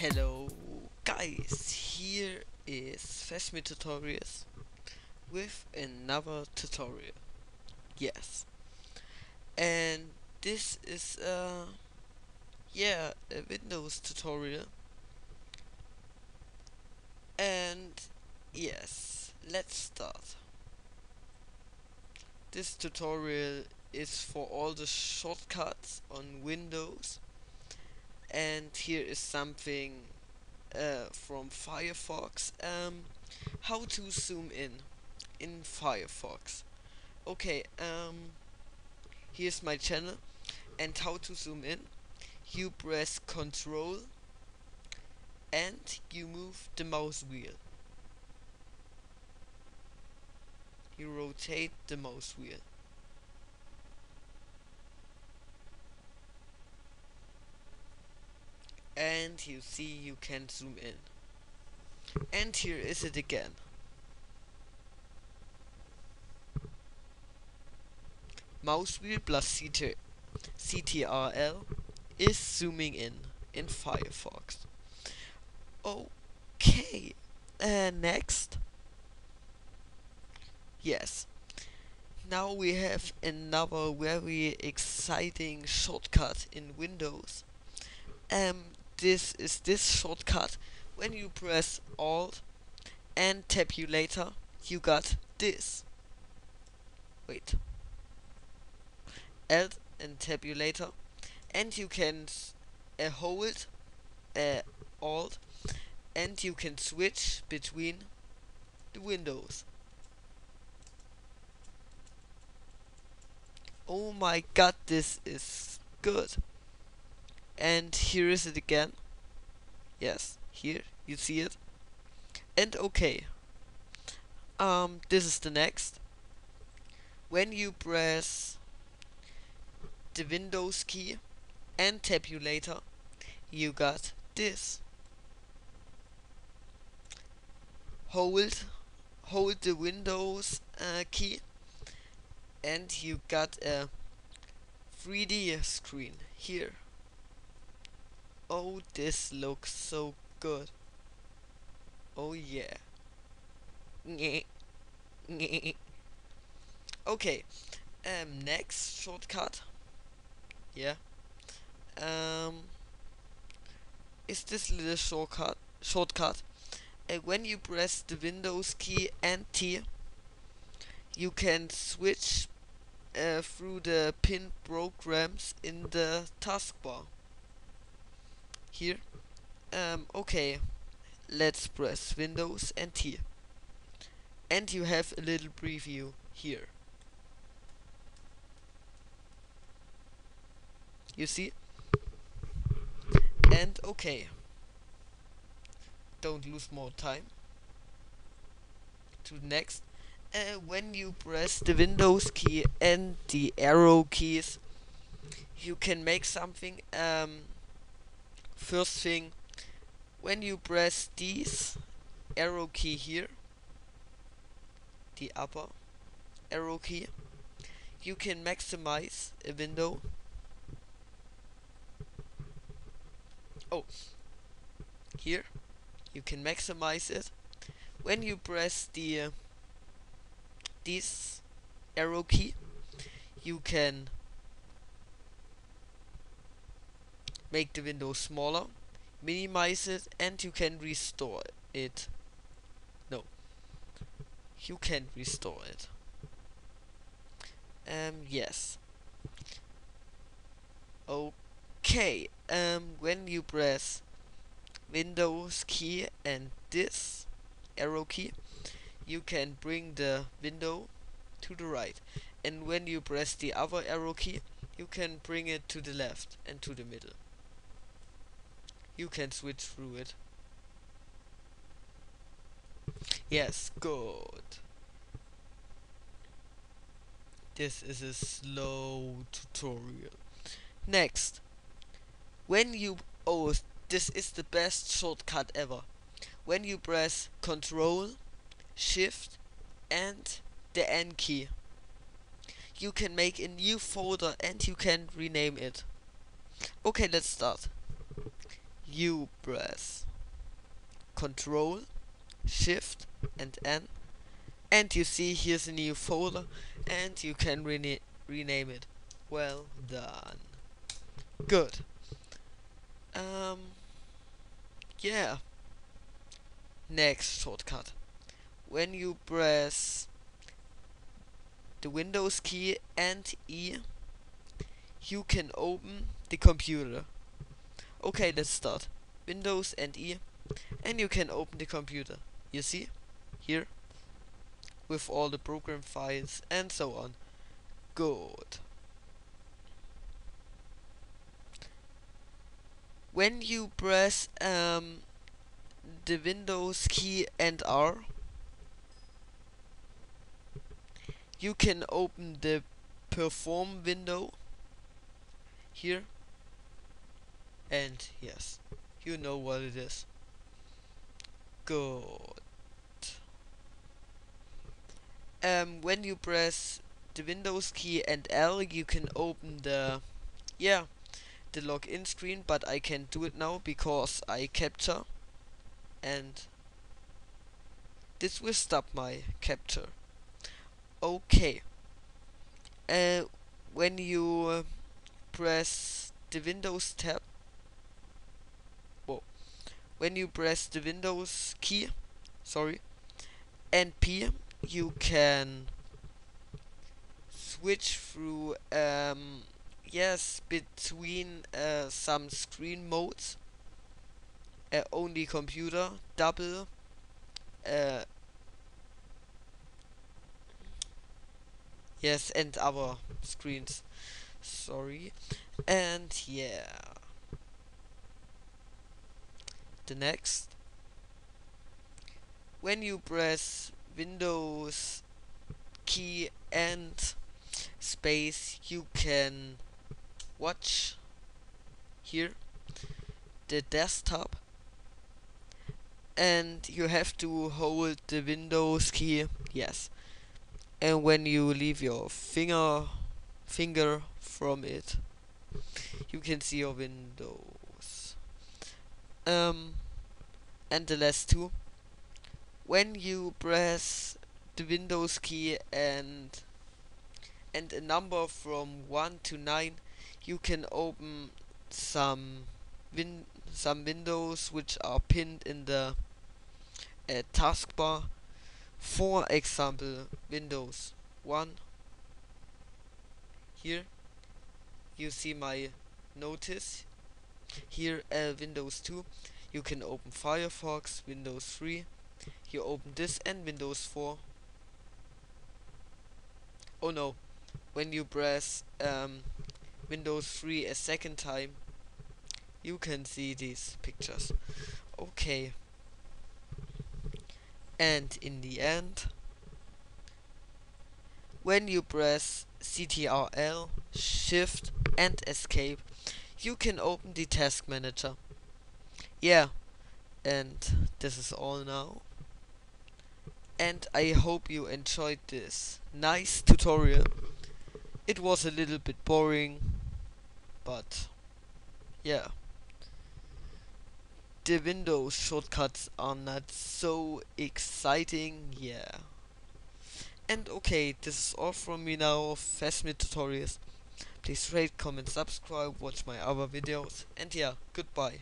Hello guys, here is Fashme Tutorials with another tutorial. Yes. And this is a Windows tutorial. And yes, let's start. This tutorial is for all the shortcuts on Windows, and here is something from Firefox. How to zoom in Firefox. Okay, here's my channel, and how to zoom in. You press Control and you move the mouse wheel. You rotate the mouse wheel. And you see you can zoom in. And here is it again. Mouse wheel plus CTRL is zooming in Firefox. Okay, next. Yes, now we have another very exciting shortcut in Windows. This is this shortcut. When you press Alt and Tabulator, you got this. Wait. Alt and Tabulator, and you can hold Alt, and you can switch between the windows. Oh my god, this is good. And here is it again. Yes, here you see it. And okay, this is the next. When you press the Windows key and Tabulator, you got this. Hold the Windows key, and you got a 3D screen here. Oh, this looks so good. Oh yeah. Okay, next shortcut. Yeah. Is this little shortcut. When you press the Windows key and T, you can switch through the pinned programs in the taskbar. Here. Okay, let's press Windows and T. And you have a little preview here. You see? And okay. Don't lose more time. To the next. When you press the Windows key and the arrow keys, you can make something. First thing, when you press this arrow key here, the upper arrow key, you can maximize a window. Oh, here you can maximize it. When you press the this arrow key, you can make the window smaller, minimize it, and you can restore it. No, you can restore it. Yes. Okay. When you press Windows key and this arrow key, you can bring the window to the right. And when you press the other arrow key, you can bring it to the left and to the middle. You can switch through it. Yes, good. This is a slow tutorial. Next, when you this is the best shortcut ever. When you press Control, Shift, and the N key, you can make a new folder and you can rename it. Okay, let's start. you press Control, Shift and N, and you see here's a new folder, and you can rename it. Well done. Good. Um, yeah. Next shortcut. When you press the Windows key and E, you can open the computer. Okay, let's start. Windows and E, and you can open the computer. You see? Here. With all the program files and so on. Good. When you press the Windows key and R, you can open the Perform window here, and yes, you know what it is. Good. When you press the Windows key and L, you can open the login screen, but I can't do it now because I capture, and this will stop my capture. Okay. When you press the Windows tab, when you press the Windows key, and P, you can switch through between some screen modes, only computer, double, and other screens. And yeah, the next, when you press Windows key and space, you can watch here the desktop, and you have to hold the Windows key, and when you leave your finger from it, you can see your Windows. And the last two, when you press the Windows key and a number from 1 to 9, you can open some windows which are pinned in the taskbar. For example, Windows 1. Here you see my notice. Here Windows 2, you can open Firefox. Windows 3, you open this, and Windows 4. Oh no, when you press Windows 3 a second time, you can see these pictures. Okay. And in the end, when you press Ctrl, Shift and Escape, you can open the Task Manager. Yeah, and this is all now. And I hope you enjoyed this nice tutorial. It was a little bit boring, but yeah. The Windows shortcuts are not so exciting, And okay, this is all from me now, Phasmid Tutorials. Please rate, comment, subscribe, watch my other videos, and goodbye.